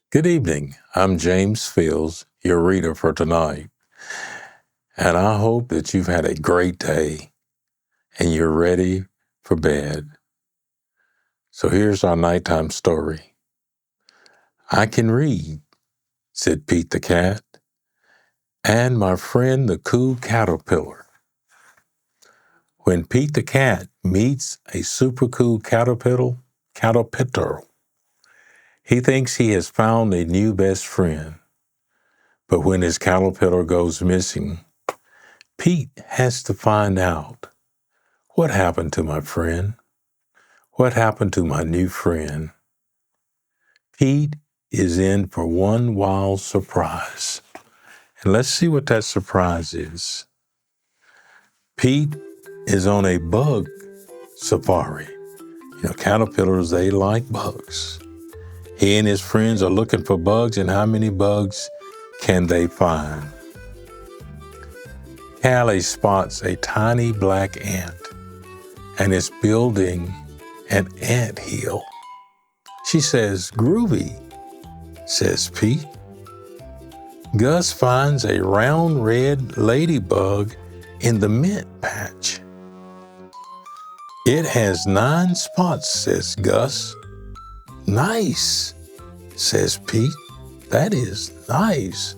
Good evening. I'm James Fields, your reader for tonight. And I hope that you've had a great day and you're ready for bed. So here's our nighttime story. I can read, said Pete the cat, and my friend the cool caterpillar. When Pete the cat meets a super cool caterpillar, he thinks he has found a new best friend. But when his caterpillar goes missing, Pete has to find out what happened to my friend. What happened to my new friend? Pete is in for one wild surprise. And let's see what that surprise is. Pete is on a bug safari. Caterpillars, they like bugs. He and his friends are looking for bugs, and how many bugs can they find? Callie spots a tiny black ant and is building an ant hill. She says, "Groovy," says Pete. Gus finds a round red ladybug in the mint patch. "It has 9 spots," says Gus. "Nice," says Pete. "That is nice.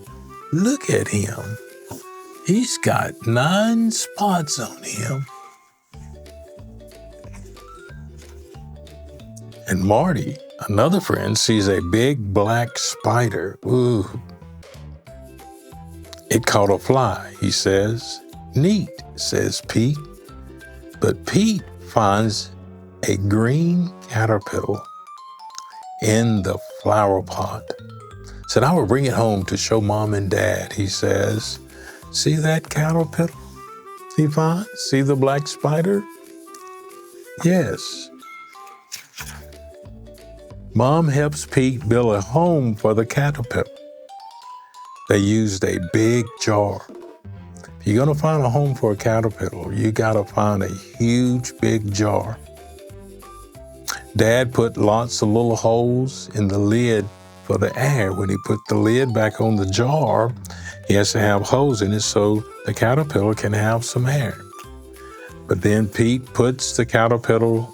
Look at him. He's got 9 spots on him." And Marty, another friend, sees a big black spider. "Ooh. It caught a fly," he says. "Neat," says Pete. But Pete finds a green caterpillar in the flower pot. Said, "I will bring it home to show Mom and Dad," he says. "See that caterpillar he finds? See the black spider?" Yes. Mom helps Pete build a home for the caterpillar. They used a big jar. If you're going to find a home for a caterpillar, you got to find a huge, big jar. Dad put lots of little holes in the lid for the air. When he put the lid back on the jar, he has to have holes in it so the caterpillar can have some air. But then Pete puts the caterpillar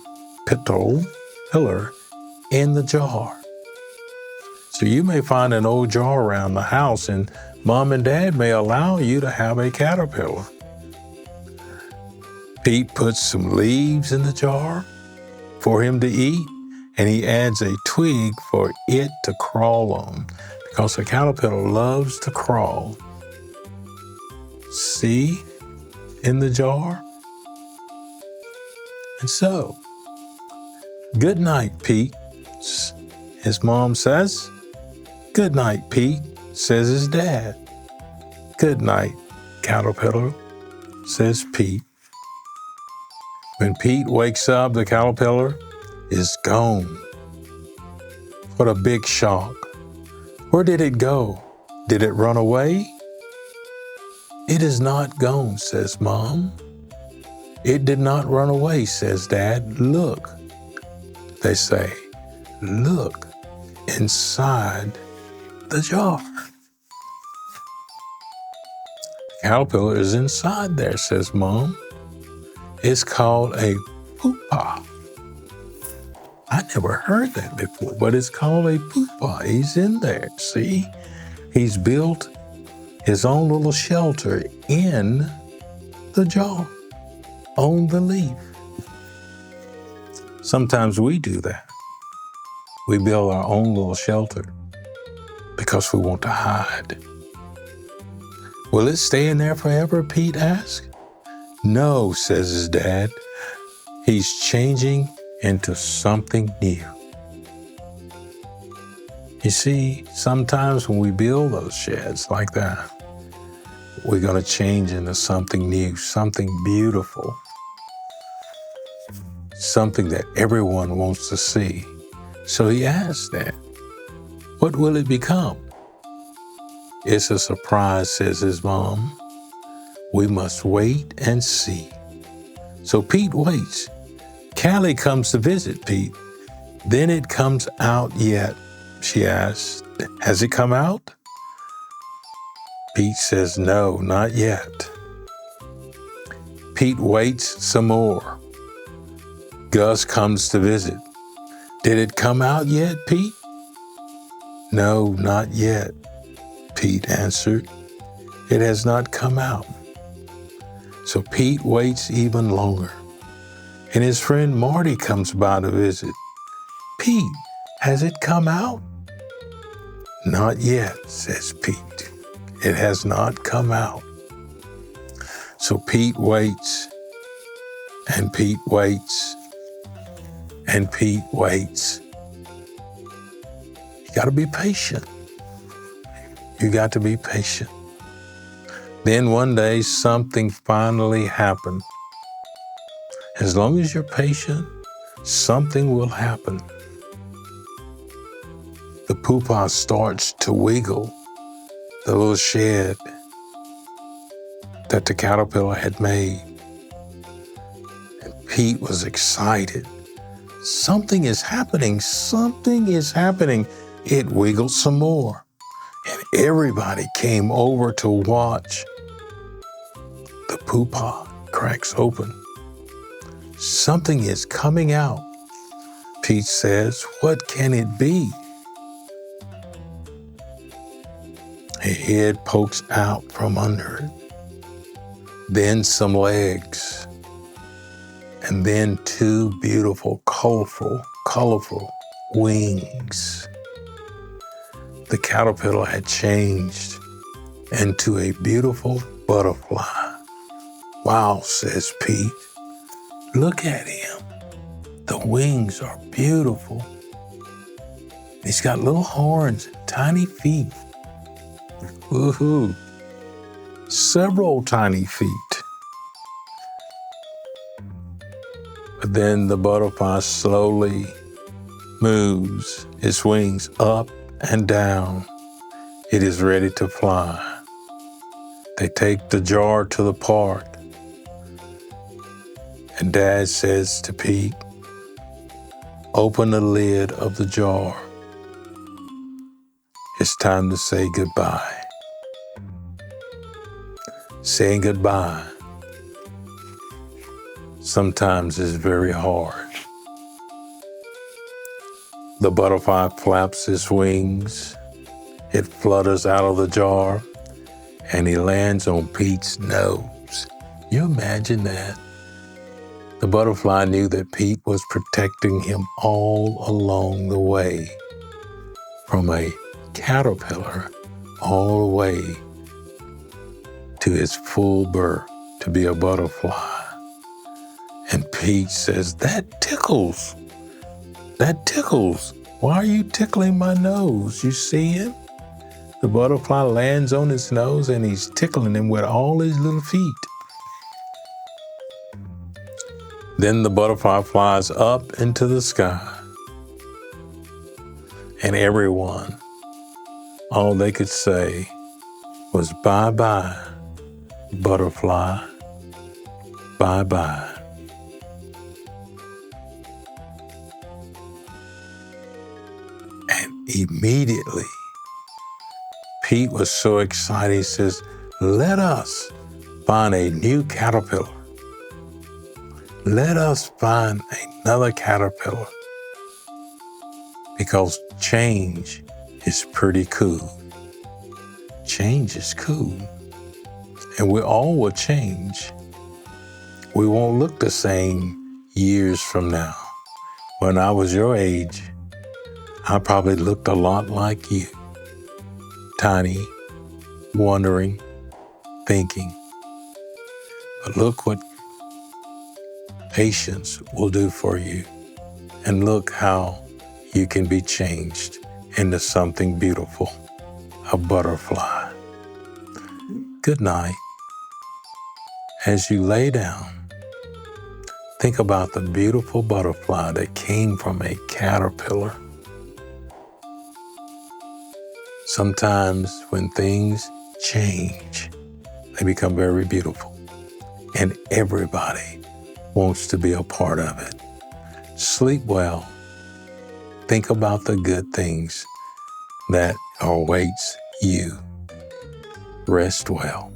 pillar in the jar. So you may find an old jar around the house, and Mom and Dad may allow you to have a caterpillar. Pete puts some leaves in the jar for him to eat, and he adds a twig for it to crawl on, because a caterpillar loves to crawl. See in the jar? And so, "Good night, Pete," his mom says. "Good night, Pete," says his dad. "Good night, caterpillar," says Pete. When Pete wakes up, the caterpillar is gone. What a big shock. Where did it go? Did it run away? "It is not gone," says Mom. "It did not run away," says Dad. "Look," they say. "Look inside the jar." The caterpillar is inside there, says Mom. "It's called a pupa." I never heard that before, but it's called a pupa. He's in there, see? He's built his own little shelter in the jar, on the leaf. Sometimes we do that. We build our own little shelter because we want to hide. "Will it stay in there forever?" Pete asks. "No," says his dad. "He's changing into something new." You see, sometimes when we build those sheds like that, we're going to change into something new, something beautiful, something that everyone wants to see. So he asks that, "What will it become?" "It's a surprise," says his mom. "We must wait and see." So Pete waits. Callie comes to visit Pete. Then it comes out yet. she asks. Has it come out? Pete says, no, not yet. Pete waits some more. Gus comes to visit. Did it come out yet, Pete? No, not yet, Pete answered. It has not come out. So Pete waits even longer. And his friend Marty comes by to visit. Pete, has it come out? Not yet, says Pete. It has not come out. So Pete waits, and Pete waits, and Pete waits. You got to be patient. You got to be patient. Then one day, something finally happened. As long as you're patient, something will happen. The pupa starts to wiggle the little shed that the caterpillar had made. And Pete was excited. Something is happening. Something is happening. It wiggled some more. And everybody came over to watch. The pupa cracks open. Something is coming out. Pete says, what can it be? A head pokes out from under it. Then some legs. And then two beautiful, colorful wings. The caterpillar had changed into a beautiful butterfly. Wow, says Pete. Look at him. The wings are beautiful. He's got little horns and tiny feet. Woohoo! Several tiny feet. But then the butterfly slowly moves its wings up and down. It is ready to fly. They take the jar to the park. And Dad says to Pete, open the lid of the jar. It's time to say goodbye. Saying goodbye sometimes is very hard. The butterfly flaps its wings. It flutters out of the jar, and he lands on Pete's nose. You imagine that? The butterfly knew that Pete was protecting him all along the way, from a caterpillar all the way to his full birth to be a butterfly. And Pete says, that tickles. That tickles. Why are you tickling my nose? You see him? The butterfly lands on his nose and he's tickling him with all his little feet. Then the butterfly flies up into the sky. And everyone, all they could say was, bye-bye, butterfly, bye-bye. And immediately, Pete was so excited, he says, let us find a new caterpillar. Let us find another caterpillar. Because change is pretty cool. Change is cool. And we all will change. We won't look the same years from now. When I was your age, I probably looked a lot like you. Tiny, wondering, thinking. But look what patience will do for you. And look how you can be changed into something beautiful, a butterfly. Good night. As you lay down, think about the beautiful butterfly that came from a caterpillar. Sometimes when things change, they become very beautiful. And everybody wants to be a part of it. Sleep well. Think about the good things that awaits you. Rest well.